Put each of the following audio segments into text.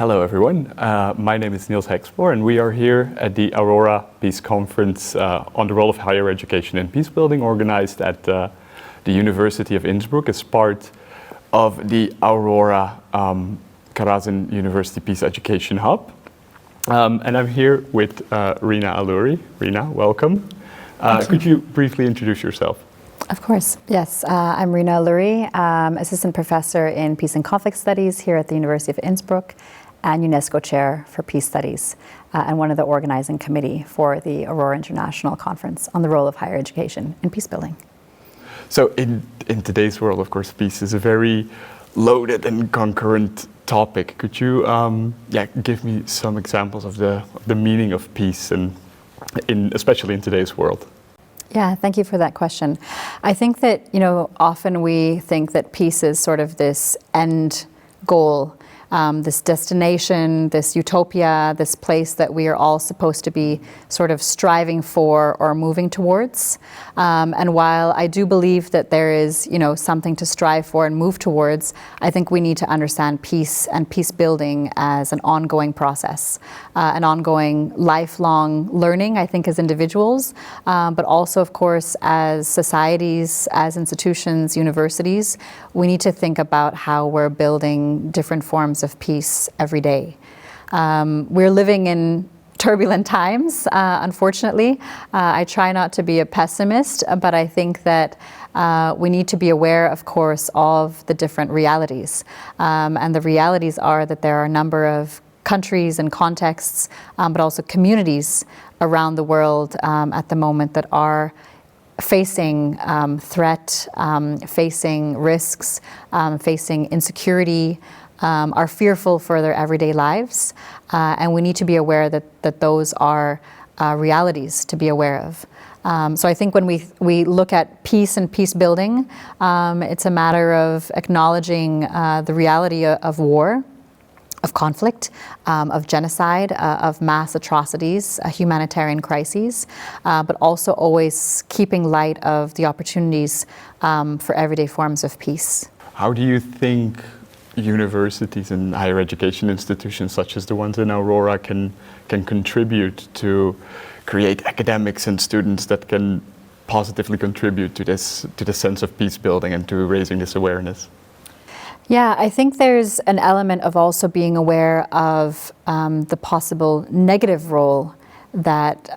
Hello everyone, my name is Niels Hexspoor and we are here at the Aurora Peace Conference on the role of higher education in peacebuilding, organized at the University of Innsbruck as part of the Aurora Karazin University Peace Education Hub. And I'm here with Rina Alluri. Rina, welcome. Could you briefly introduce yourself? Of course, yes. I'm Rina Alluri, Assistant Professor in Peace and Conflict Studies here at the University of Innsbruck and UNESCO Chair for Peace Studies and one of the organizing committee for the Aurora International Conference on the role of higher education in peacebuilding. So in today's world, of course, peace is a very loaded and concurrent topic. Could you give me some examples of the meaning of peace, and especially in today's world? Yeah, thank you for that question. I think that, often we think that peace is sort of this end goal, this destination, this utopia, this place that we are all supposed to be sort of striving for or moving towards. And while I do believe that there is, something to strive for and move towards, I think we need to understand peace and peace building as an ongoing process, an ongoing lifelong learning, I think, as individuals, but also, of course, as societies, as institutions, universities. We need to think about how we're building different forms of peace every day. We're living in turbulent times, unfortunately. I try not to be a pessimist, but I think that we need to be aware, of course, of the different realities. And the realities are that there are a number of countries and contexts, but also communities around the world at the moment that are facing threat, facing risks, facing insecurity, are fearful for their everyday lives. And we need to be aware that those are realities to be aware of. So I think when we look at peace and peace building, it's a matter of acknowledging the reality of war, of conflict, of genocide, of mass atrocities, humanitarian crises, but also always keeping light of the opportunities for everyday forms of peace. How do you think universities and higher education institutions such as the ones in Aurora can contribute to create academics and students that can positively contribute to the sense of peace building and to raising this awareness? Yeah, I think there's an element of also being aware of the possible negative role that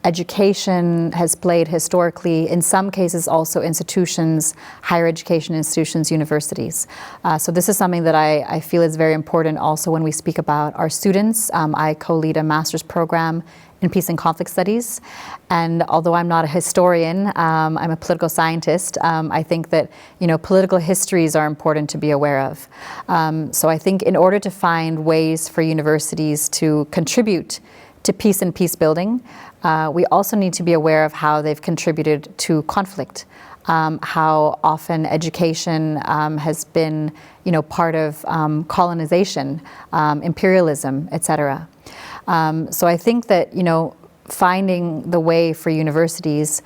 education has played historically, in some cases also institutions, higher education institutions, universities. So this is something that I feel is very important also when we speak about our students. I co-lead a master's program in Peace and Conflict Studies. And although I'm not a historian, I'm a political scientist, I think that, political histories are important to be aware of. So I think in order to find ways for universities to contribute to peace and peace building, we also need to be aware of how they've contributed to conflict, how often education has been, part of colonization, imperialism, etc. So I think that, finding the way for universities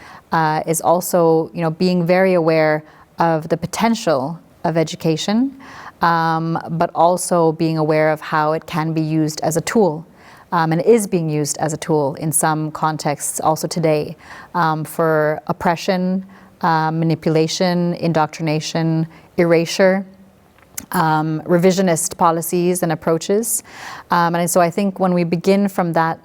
is also, being very aware of the potential of education, but also being aware of how it can be used as a tool. And is being used as a tool in some contexts also today for oppression, manipulation, indoctrination, erasure, revisionist policies and approaches. And so I think when we begin from that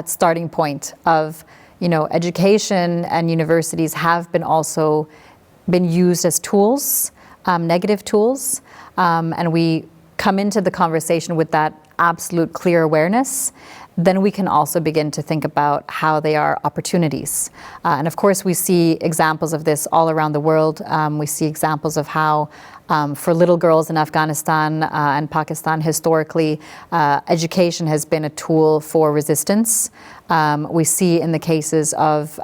starting point of, education and universities have been used as tools, negative tools, and we come into the conversation with that absolute clear awareness, then we can also begin to think about how they are opportunities. And of course, we see examples of this all around the world. We see examples of how for little girls in Afghanistan and Pakistan, historically, education has been a tool for resistance. We see in the cases of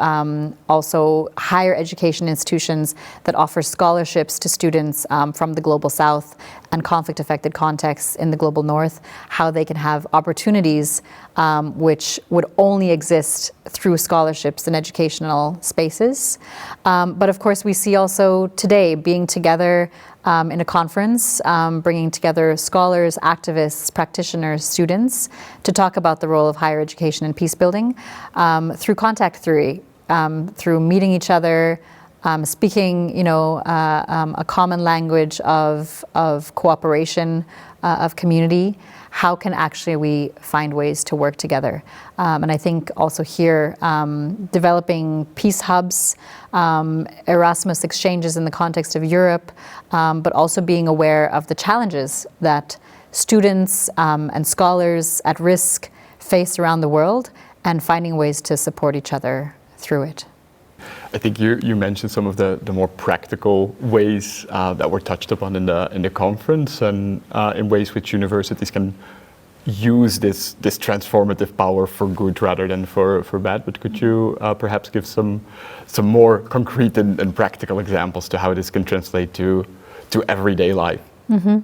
also higher education institutions that offer scholarships to students from the global south and conflict-affected contexts in the global north, how they can have opportunities which would only exist through scholarships and educational spaces. But of course, we see also today being together in a conference, bringing together scholars, activists, practitioners, students to talk about the role of higher education in peace building through contact theory, through meeting each other, speaking, a common language of cooperation, of community. How can actually we find ways to work together? And I think also here, developing peace hubs, Erasmus exchanges in the context of Europe, but also being aware of the challenges that students and scholars at risk face around the world, and finding ways to support each other through it. I think you mentioned some of the more practical ways that were touched upon in the conference, and in ways which universities can use this transformative power for good rather than for bad. But could you perhaps give some more concrete and practical examples to how this can translate to everyday life? Mm-hmm.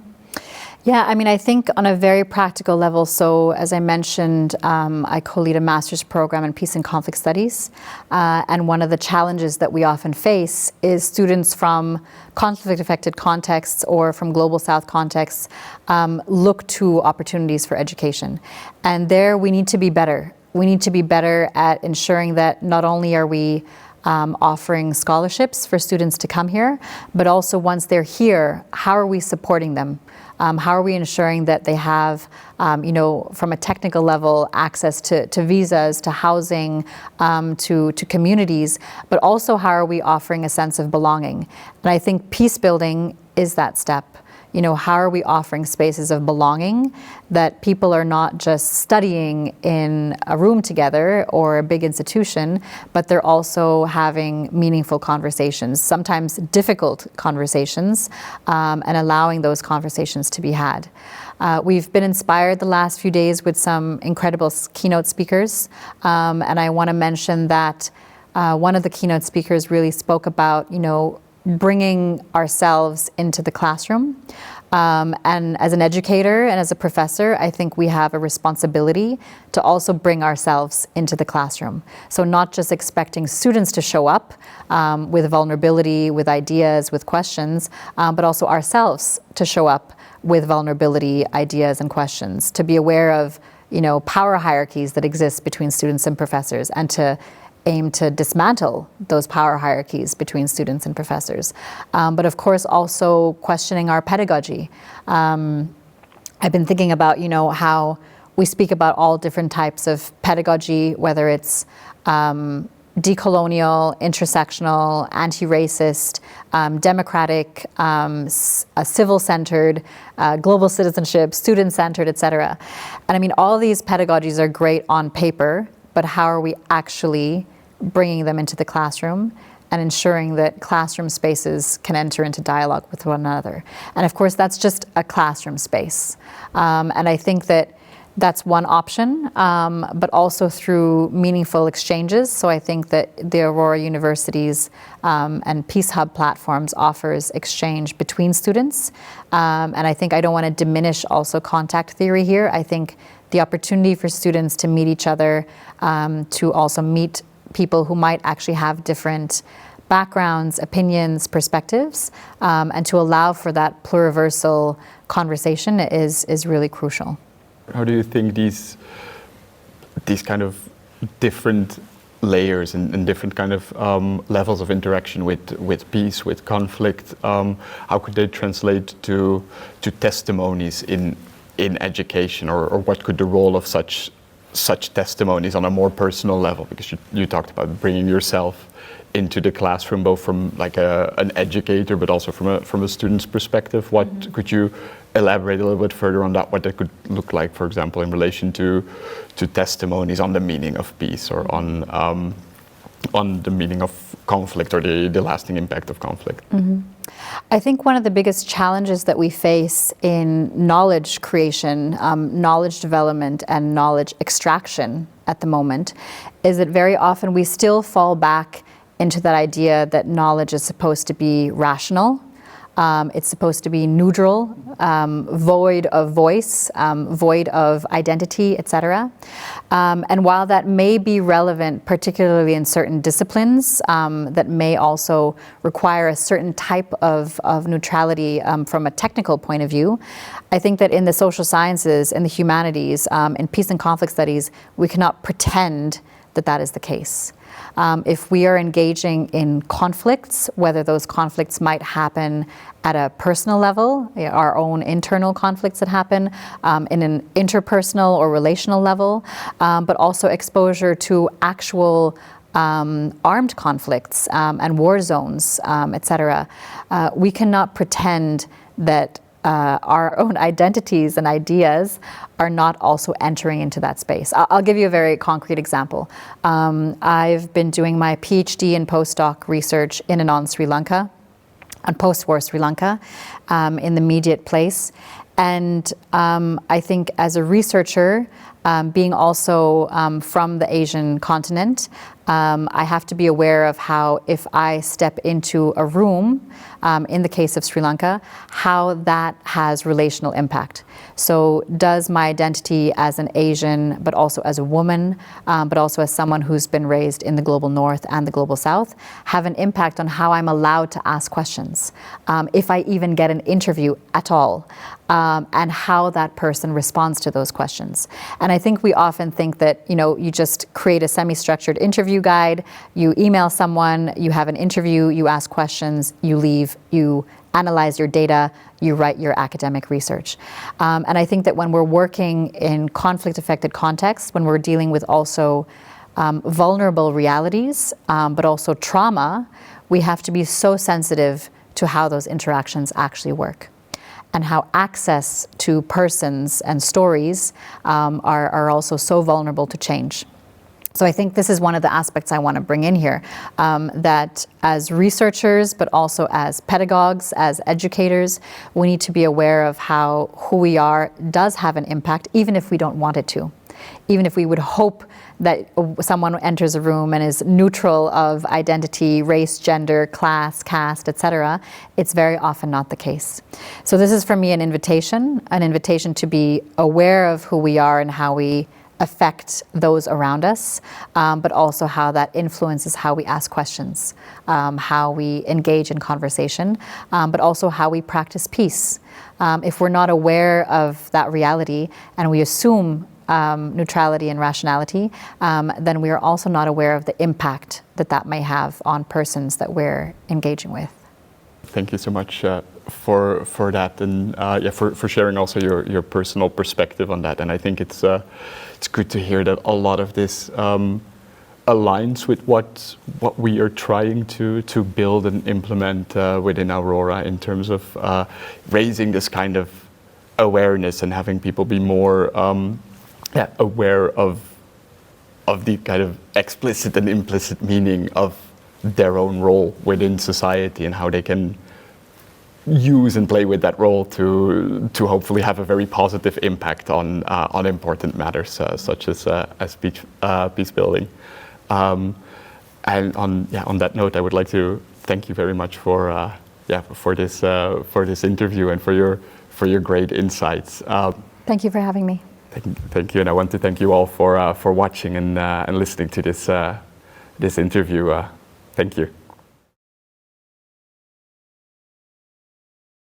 Yeah, I mean, I think on a very practical level, so as I mentioned, I co-lead a master's program in peace and conflict studies. And one of the challenges that we often face is students from conflict-affected contexts or from global south contexts look to opportunities for education. And there we need to be better. We need to be better at ensuring that not only are we offering scholarships for students to come here, but also once they're here, how are we supporting them? How are we ensuring that they have, from a technical level, access to visas, to housing, to communities, but also how are we offering a sense of belonging? And I think peace building is that step. How are we offering spaces of belonging that people are not just studying in a room together or a big institution, but they're also having meaningful conversations, sometimes difficult conversations, and allowing those conversations to be had. We've been inspired the last few days with some incredible keynote speakers, and I want to mention that one of the keynote speakers really spoke about, bringing ourselves into the classroom. And as an educator and as a professor, I think we have a responsibility to also bring ourselves into the classroom. So not just expecting students to show up with vulnerability, with ideas, with questions, but also ourselves to show up with vulnerability, ideas, and questions, to be aware of, power hierarchies that exist between students and professors, and to aim to dismantle those power hierarchies between students and professors. But of course, also questioning our pedagogy. I've been thinking about, how we speak about all different types of pedagogy, whether it's decolonial, intersectional, anti-racist, democratic, civil-centered, global citizenship, student-centered, etc. And I mean, all these pedagogies are great on paper, but how are we actually bringing them into the classroom and ensuring that classroom spaces can enter into dialogue with one another? And of course, that's just a classroom space. And I think that that's one option, but also through meaningful exchanges. So I think that the Aurora University's and Peace Hub platforms offers exchange between students. And I think I don't want to diminish also contact theory here. I think the opportunity for students to meet each other, to also meet people who might actually have different backgrounds, opinions, perspectives, and to allow for that pluriversal conversation is really crucial. How do you think these kind of different layers and different kind of levels of interaction with peace, with conflict, how could they translate to testimonies in education, or what could the role of such testimonies on a more personal level? Because you talked about bringing yourself into the classroom, both from like an educator, but also from a student's perspective. What could you elaborate a little bit further on that? What that could look like, for example, in relation to testimonies on the meaning of peace, or on the meaning of conflict, or the lasting impact of conflict. Mm-hmm. I think one of the biggest challenges that we face in knowledge creation, knowledge development, and knowledge extraction at the moment is that very often we still fall back into that idea that knowledge is supposed to be rational, It's supposed to be neutral, void of voice, void of identity, etc. And while that may be relevant, particularly in certain disciplines that may also require a certain type of neutrality from a technical point of view, I think that in the social sciences and the humanities, in peace and conflict studies, we cannot pretend that that is the case. If we are engaging in conflicts, whether those conflicts might happen at a personal level, our own internal conflicts that happen, in an interpersonal or relational level, but also exposure to actual armed conflicts and war zones, etc. We cannot pretend that our own identities and ideas are not also entering into that space. I'll give you a very concrete example. I've been doing my PhD and postdoc research in and on Sri Lanka, on post-war Sri Lanka, in the immediate place. And I think as a researcher, being also from the Asian continent, I have to be aware of how if I step into a room, in the case of Sri Lanka, how that has relational impact. So does my identity as an Asian, but also as a woman, but also as someone who's been raised in the global north and the global south, have an impact on how I'm allowed to ask questions, if I even get an interview at all, and how that person responds to those questions. And I think we often think that, you just create a semi-structured interview guide, you email someone, you have an interview, you ask questions, you leave, you analyze your data, you write your academic research. And I think that when we're working in conflict-affected contexts, when we're dealing with also vulnerable realities, but also trauma, we have to be so sensitive to how those interactions actually work, and how access to persons and stories are also so vulnerable to change. So I think this is one of the aspects I want to bring in here, that as researchers, but also as pedagogues, as educators, we need to be aware of how who we are does have an impact, even if we don't want it to. Even if we would hope that someone enters a room and is neutral of identity, race, gender, class, caste, etc., it's very often not the case. So this is for me an invitation to be aware of who we are and how we affect those around us, but also how that influences how we ask questions, how we engage in conversation, but also how we practice peace. If we're not aware of that reality and we assume neutrality and rationality, then we are also not aware of the impact that that may have on persons that we're engaging with. Thank you so much for that, and for sharing also your personal perspective on that. And I think it's good to hear that a lot of this aligns with what we are trying to build and implement within Aurora in terms of raising this kind of awareness and having people be more aware of the kind of explicit and implicit meaning of their own role within society and how they can use and play with that role to hopefully have a very positive impact on important matters such as peace building. And on that note, I would like to thank you very much for this interview and for your great insights. Thank you for having me. Thank you, and I want to thank you all for watching and listening to this interview. Thank you.